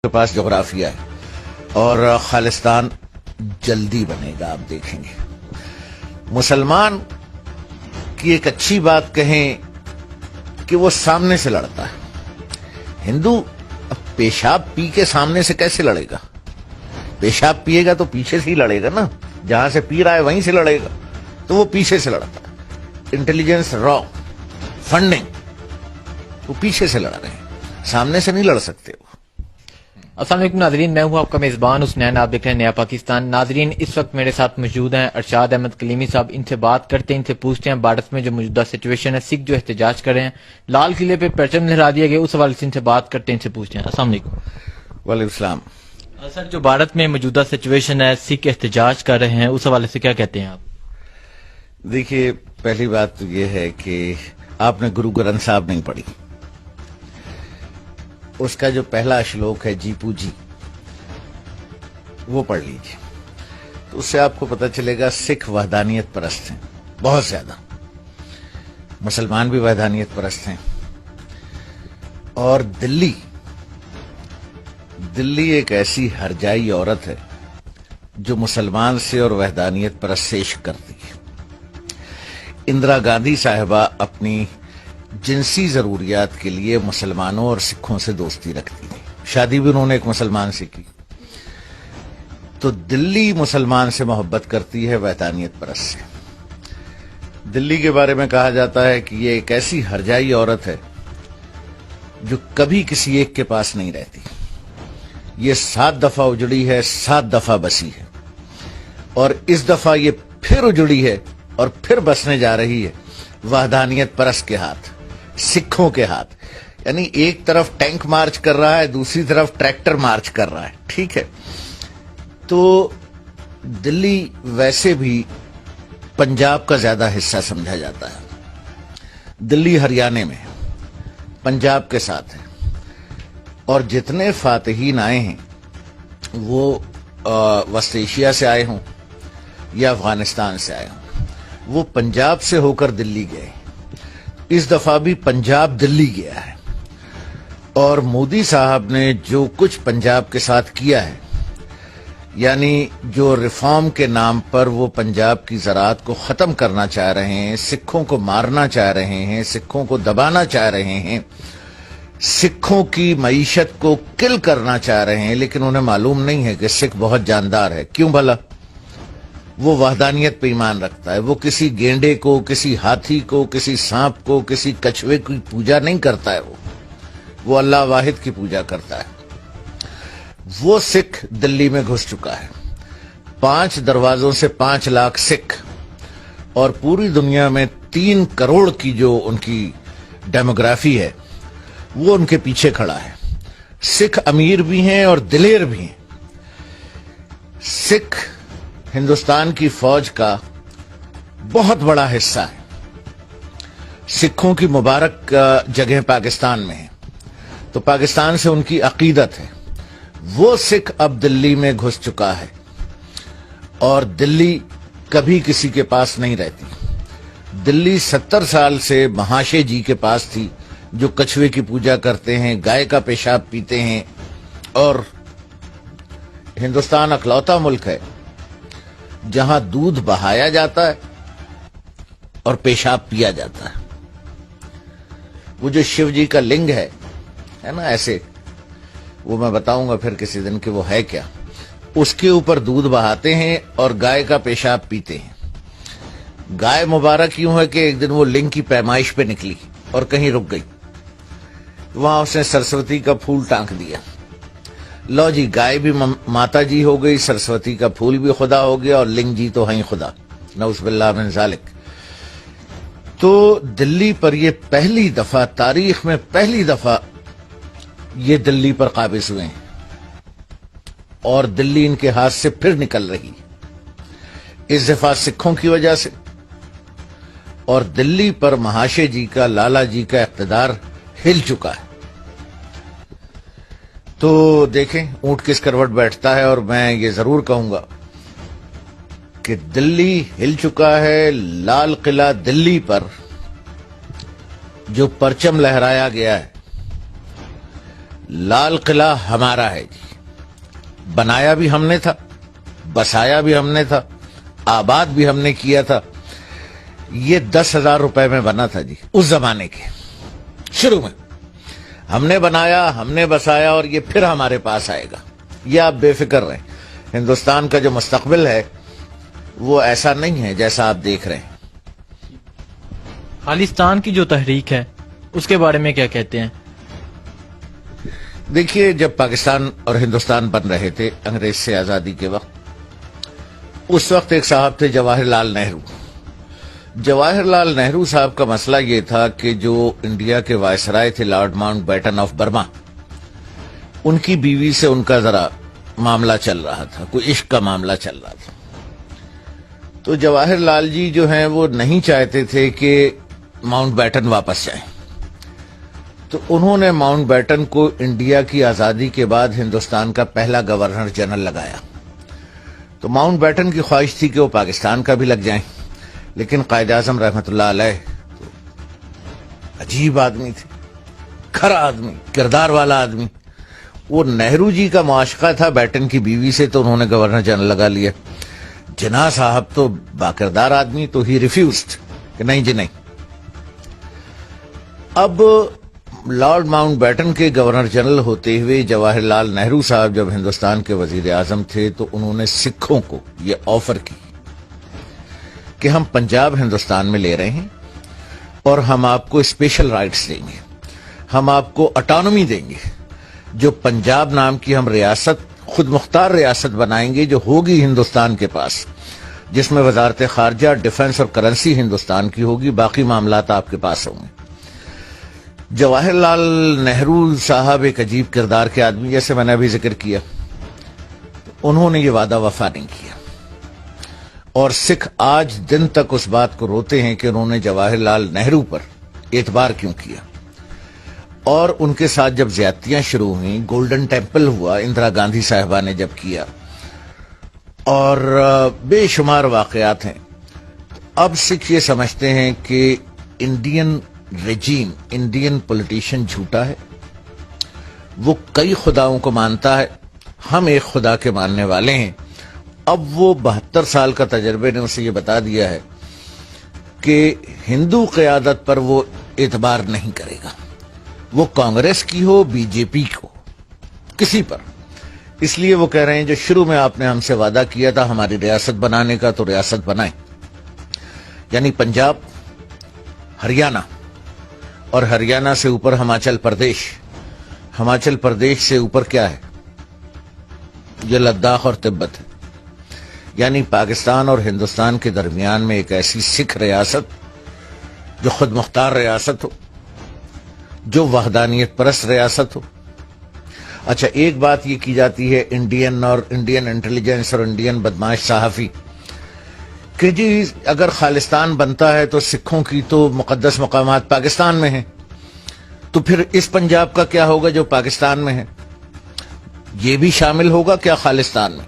کے پاس جغرافیہ ہے اور خالستان جلدی بنے گا. آپ دیکھیں گے مسلمان کی ایک اچھی بات کہیں کہ وہ سامنے سے لڑتا ہے. ہندو پیشاب پی کے سامنے سے کیسے لڑے گا؟ پیشاب پیے گا تو پیچھے سے ہی لڑے گا نا، جہاں سے پی رہا ہے وہیں سے لڑے گا، تو وہ پیچھے سے لڑتا ہے. انٹیلیجنس را فنڈنگ، وہ پیچھے سے لڑ رہے ہیں، سامنے سے نہیں لڑ سکتے وہ. السلام علیکم ناظرین، میں ہوں آپ کا میزبان حسنین، آپ دیکھ رہے ہیں نیا پاکستان. ناظرین اس وقت میرے ساتھ موجود ہیں ارشاد احمد کلیمی صاحب. ان سے بات کرتے ہیں، ان سے پوچھتے ہیں بھارت میں جو موجودہ سچویشن ہے، سکھ جو احتجاج کر رہے ہیں، لال قلعے پہ پرچم لہرا دیا گیا، اس حوالے سے ان سے بات کرتے ہیں، ان سے پوچھتے ہیں. السلام علیکم. وعلیکم السلام. سر، جو بھارت میں موجودہ سچویشن ہے، سکھ احتجاج کر رہے ہیں، اس حوالے سے کیا کہتے ہیں آپ؟ دیکھیے، پہلی بات تو یہ ہے کہ آپ نے گرو گرنتھ صاحب نہیں پڑھی. اس کا جو پہلا شلوک ہے جیپو جی، وہ پڑھ لیجیے، تو اس سے آپ کو پتہ چلے گا سکھ وحدانیت پرست ہیں بہت زیادہ. مسلمان بھی وحدانیت پرست ہیں. اور دلی ایک ایسی ہرجائی عورت ہے جو مسلمان سے اور وحدانیت پرست سے عشق کرتی ہے. اندرا گاندھی صاحبہ اپنی جنسی ضروریات کے لیے مسلمانوں اور سکھوں سے دوستی رکھتی تھی، شادی بھی انہوں نے ایک مسلمان سے کی. تو دلی مسلمان سے محبت کرتی ہے وحدانیت پرست سے. دلی کے بارے میں کہا جاتا ہے کہ یہ ایک ایسی ہرجائی عورت ہے جو کبھی کسی ایک کے پاس نہیں رہتی. یہ 7 دفعہ اجڑی ہے، 7 دفعہ بسی ہے، اور اس دفعہ یہ پھر اجڑی ہے اور پھر بسنے جا رہی ہے وحدانیت پرست کے ہاتھ، سکھوں کے ہاتھ. یعنی ایک طرف ٹینک مارچ کر رہا ہے، دوسری طرف ٹریکٹر مارچ کر رہا ہے. ٹھیک ہے، تو دلی ویسے بھی پنجاب کا زیادہ حصہ سمجھا جاتا ہے. دلی ہریانے میں ہے، پنجاب کے ساتھ ہے، اور جتنے فاتحین آئے ہیں وہ وسط ایشیا سے آئے ہوں یا افغانستان سے آئے ہوں، وہ پنجاب سے ہو کر دلی گئے. اس دفعہ بھی پنجاب دلی گیا ہے، اور مودی صاحب نے جو کچھ پنجاب کے ساتھ کیا ہے، یعنی جو ریفارم کے نام پر وہ پنجاب کی زراعت کو ختم کرنا چاہ رہے ہیں، سکھوں کو مارنا چاہ رہے ہیں، سکھوں کو دبانا چاہ رہے ہیں، سکھوں کی معیشت کو کل کرنا چاہ رہے ہیں، لیکن انہیں معلوم نہیں ہے کہ سکھ بہت جاندار ہے. کیوں بھلا؟ وہ وحدانیت پہ ایمان رکھتا ہے. وہ کسی گینڈے کو، کسی ہاتھی کو، کسی سانپ کو، کسی کچھوے کی پوجا نہیں کرتا ہے. وہ اللہ واحد کی پوجا کرتا ہے. وہ سکھ دلی میں گھس چکا ہے. 5 دروازوں سے 5 لاکھ سکھ، اور پوری دنیا میں 3 کروڑ کی جو ان کی ڈیموگرافی ہے وہ ان کے پیچھے کھڑا ہے. سکھ امیر بھی ہیں اور دلیر بھی ہیں. سکھ ہندوستان کی فوج کا بہت بڑا حصہ ہے. سکھوں کی مبارک جگہ پاکستان میں ہے، تو پاکستان سے ان کی عقیدت ہے. وہ سکھ اب دلی میں گھس چکا ہے، اور دلی کبھی کسی کے پاس نہیں رہتی. دلی 70 سال سے مہاشے جی کے پاس تھی، جو کچھوے کی پوجا کرتے ہیں، گائے کا پیشاب پیتے ہیں. اور ہندوستان اکلوتا ملک ہے جہاں دودھ بہایا جاتا ہے اور پیشاب پیا جاتا ہے. وہ جو شیو جی کا لنگ ہے نا، ایسے، وہ میں بتاؤں گا پھر کسی دن کہ وہ ہے کیا. اس کے اوپر دودھ بہاتے ہیں اور گائے کا پیشاب پیتے ہیں. گائے مبارک یوں ہے کہ ایک دن وہ لنگ کی پیمائش پہ نکلی اور کہیں رک گئی، وہاں اس نے سرسوتی کا پھول ٹانک دیا. لو جی، گائے بھی ماتا جی ہو گئی، سرسوتی کا پھول بھی خدا ہو گیا، اور لنگ جی تو ہیں خدا، نعوذ باللہ من ذالک. تو دلی پر یہ پہلی دفعہ، تاریخ میں پہلی دفعہ یہ دلی پر قابض ہوئے ہیں، اور دلی ان کے ہاتھ سے پھر نکل رہی. اس دفعہ سکھوں کی وجہ سے، اور دلی پر مہاشے جی کا، لالا جی کا اقتدار ہل چکا ہے. تو دیکھیں اونٹ کس کروٹ بیٹھتا ہے. اور میں یہ ضرور کہوں گا کہ دلی ہل چکا ہے. لال قلعہ دلی پر جو پرچم لہرایا گیا ہے لال قلعہ ہمارا ہے جی، بنایا بھی ہم نے تھا، بسایا بھی ہم نے تھا، آباد بھی ہم نے کیا تھا. یہ 10,000 روپے میں بنا تھا جی، اس زمانے کے شروع میں ہم نے بنایا، ہم نے بسایا، اور یہ پھر ہمارے پاس آئے گا. یہ آپ بے فکر رہیں. ہندوستان کا جو مستقبل ہے وہ ایسا نہیں ہے جیسا آپ دیکھ رہے ہیں. خالصتان کی جو تحریک ہے اس کے بارے میں کیا کہتے ہیں؟ دیکھیے، جب پاکستان اور ہندوستان بن رہے تھے انگریز سے آزادی کے وقت، اس وقت ایک صاحب تھے جواہر لال نہرو. جواہر لال نہرو صاحب کا مسئلہ یہ تھا کہ جو انڈیا کے وائسرائے تھے Lord Mountbatten of Burma, ان کی بیوی سے ان کا ذرا معاملہ چل رہا تھا، کوئی عشق کا معاملہ چل رہا تھا. تو جواہر لال جی جو ہیں وہ نہیں چاہتے تھے کہ ماؤنٹ بیٹن واپس جائیں. تو انہوں نے ماؤنٹ بیٹن کو انڈیا کی آزادی کے بعد ہندوستان کا پہلا گورنر جنرل لگایا. تو ماؤنٹ بیٹن کی خواہش تھی کہ وہ پاکستان کا بھی لگ جائیں، لیکن قائد اعظم رحمۃ اللہ علیہ عجیب آدمی تھے، کھرا آدمی، کردار والا آدمی. وہ نہرو جی کا معاشقہ تھا بیٹن کی بیوی سے، تو انہوں نے گورنر جنرل لگا لیا. جناح صاحب تو باکردار آدمی، تو ہی ریفیوزڈ کہ نہیں جی نہیں. اب لارڈ ماؤنٹ بیٹن کے گورنر جنرل ہوتے ہوئے جواہر لال نہرو صاحب جب ہندوستان کے وزیر اعظم تھے، تو انہوں نے سکھوں کو یہ آفر کی کہ ہم پنجاب ہندوستان میں لے رہے ہیں اور ہم آپ کو اسپیشل رائٹس دیں گے، ہم آپ کو اٹانومی دیں گے. جو پنجاب نام کی ہم ریاست، خود مختار ریاست بنائیں گے جو ہوگی ہندوستان کے پاس، جس میں وزارت خارجہ، ڈیفنس اور کرنسی ہندوستان کی ہوگی، باقی معاملات آپ کے پاس ہوں گے. جواہر لال نہرو صاحب ایک عجیب کردار کے آدمی، جیسے میں نے ابھی ذکر کیا، انہوں نے یہ وعدہ وفا نہیں کیا. اور سکھ آج دن تک اس بات کو روتے ہیں کہ انہوں نے جواہر لال نہرو پر اعتبار کیوں کیا. اور ان کے ساتھ جب زیادتیاں شروع ہوئیں، گولڈن ٹیمپل ہوا اندرا گاندھی صاحبہ نے جب کیا، اور بے شمار واقعات ہیں. اب سکھ یہ سمجھتے ہیں کہ انڈین رجیم، انڈین پولیٹیشین جھوٹا ہے، وہ کئی خداؤں کو مانتا ہے، ہم ایک خدا کے ماننے والے ہیں. اب وہ 72 سال کا تجربے نے اسے یہ بتا دیا ہے کہ ہندو قیادت پر وہ اعتبار نہیں کرے گا، وہ کانگریس کی ہو، بی جے پی کو، کسی پر. اس لیے وہ کہہ رہے ہیں جو شروع میں آپ نے ہم سے وعدہ کیا تھا ہماری ریاست بنانے کا، تو ریاست بنائیں. یعنی پنجاب، ہریانہ، اور ہریانہ سے اوپر ہماچل پردیش، ہماچل پردیش سے اوپر کیا ہے؟ یہ لداخ اور تبت ہے. یعنی پاکستان اور ہندوستان کے درمیان میں ایک ایسی سکھ ریاست جو خود مختار ریاست ہو، جو وحدانیت پرست ریاست ہو. اچھا، ایک بات یہ کی جاتی ہے انڈین اور انڈین انٹیلیجنس اور انڈین بدماش صحافی کہ جی اگر خالصتان بنتا ہے تو سکھوں کی تو مقدس مقامات پاکستان میں ہیں، تو پھر اس پنجاب کا کیا ہوگا جو پاکستان میں ہے؟ یہ بھی شامل ہوگا کیا خالصتان میں؟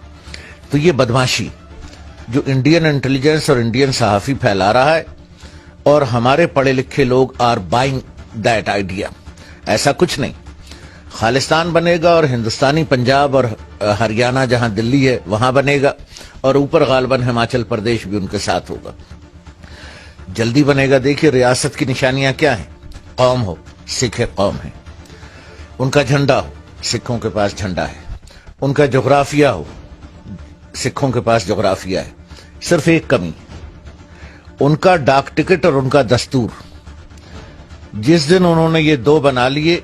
تو یہ بدماشی جو انڈین انٹیلیجنس اور انڈین صحافی پھیلا رہا ہے، اور ہمارے پڑھے لکھے لوگ آر بائنگ دیٹ آئیڈیا. ایسا کچھ نہیں. خالصتان بنے گا اور ہندوستانی پنجاب اور ہریانہ جہاں دلی ہے وہاں بنے گا، اور اوپر غالباً ہماچل پردیش بھی ان کے ساتھ ہوگا. جلدی بنے گا. دیکھیے ریاست کی نشانیاں کیا ہیں. قوم ہو، سکھ قوم ہے، ان کا جھنڈا ہو، سکھوں کے پاس جھنڈا ہے. ان کا جغرافیہ ہو، سکھوں کے پاس جغرافیہ ہے. صرف ایک کمی، ان کا ڈاک ٹکٹ اور ان کا دستور. جس دن انہوں نے یہ دو بنا لیے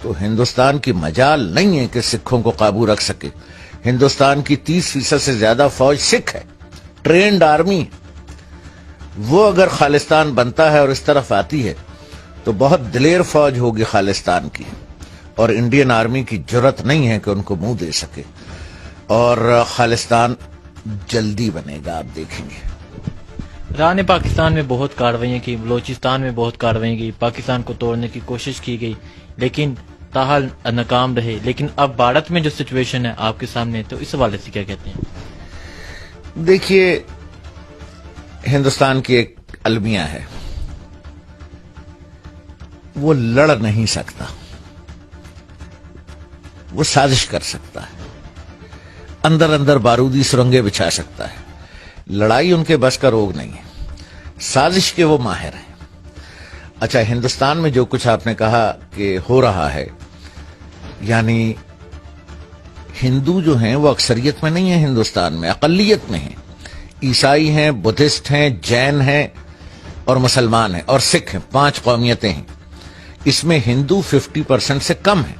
تو ہندوستان کی مجال نہیں ہے کہ سکھوں کو قابو رکھ سکے. ہندوستان کی 30% سے زیادہ فوج سکھ ہے، ٹرینڈ آرمی. وہ اگر خالصتان بنتا ہے اور اس طرف آتی ہے تو بہت دلیر فوج ہوگی خالصتان کی، اور انڈین آرمی کی جرت نہیں ہے کہ ان کو منہ دے سکے. اور خالصتان جلدی بنے گا، آپ دیکھیں گے. راہ نے پاکستان میں بہت کارروائیاں کی، بلوچستان میں بہت کارروائیاں کی، پاکستان کو توڑنے کی کوشش کی گئی، لیکن تاحال ناکام رہے. لیکن اب بھارت میں جو سچویشن ہے آپ کے سامنے، تو اس حوالے سے کیا کہتے ہیں؟ دیکھیے، ہندوستان کی ایک المیہ ہے، وہ لڑ نہیں سکتا. وہ سازش کر سکتا ہے, اندر اندر بارودی سرنگیں بچھا سکتا ہے. لڑائی ان کے بس کا روگ نہیں ہے, سازش کے وہ ماہر ہیں. اچھا, ہندوستان میں جو کچھ آپ نے کہا کہ ہو رہا ہے, یعنی ہندو جو ہیں وہ اکثریت میں نہیں ہیں ہندوستان میں, اقلیت میں ہیں. عیسائی ہیں, بدھسٹ ہیں, جین ہیں اور مسلمان ہیں اور سکھ ہیں, 5 قومیتیں ہیں. اس میں ہندو 50% سے کم ہیں.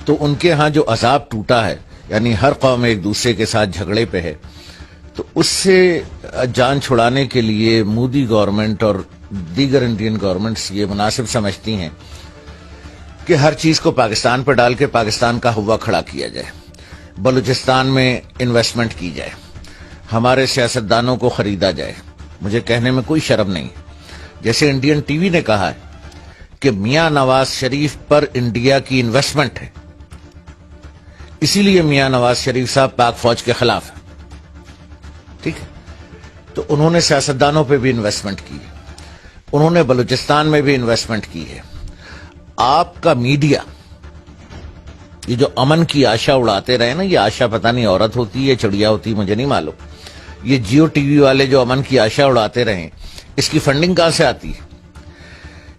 تو ان کے ہاں جو عذاب ٹوٹا ہے, یعنی ہر قوم ایک دوسرے کے ساتھ جھگڑے پہ ہے, تو اس سے جان چھڑانے کے لیے مودی گورنمنٹ اور دیگر انڈین گورنمنٹس یہ مناسب سمجھتی ہیں کہ ہر چیز کو پاکستان پر ڈال کے پاکستان کا ہوا کھڑا کیا جائے, بلوچستان میں انویسٹمنٹ کی جائے, ہمارے سیاستدانوں کو خریدا جائے. مجھے کہنے میں کوئی شرم نہیں. جیسے انڈین ٹی وی نے کہا ہے کہ میاں نواز شریف پر انڈیا کی انویسٹمنٹ ہے, اسی لیے میاں نواز شریف صاحب پاک فوج کے خلاف ہیں. ٹھیک ہے, تو انہوں نے سیاستدانوں پہ بھی انویسٹمنٹ کی ہے, انہوں نے بلوچستان میں بھی انویسٹمنٹ کی ہے. آپ کا میڈیا یہ جو امن کی آشا اڑاتے رہے نا, یہ آشا پتہ نہیں عورت ہوتی ہے چڑیا ہوتی مجھے نہیں معلوم, یہ جیو ٹی وی والے جو امن کی آشا اڑاتے رہے, اس کی فنڈنگ کہاں سے آتی ہے؟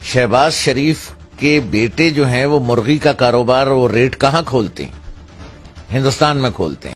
شہباز شریف کے بیٹے جو ہیں وہ مرغی کا کاروبار, وہ ریٹ کہاں کھولتے ہیں؟ ہندوستان میں کھولتے ہیں.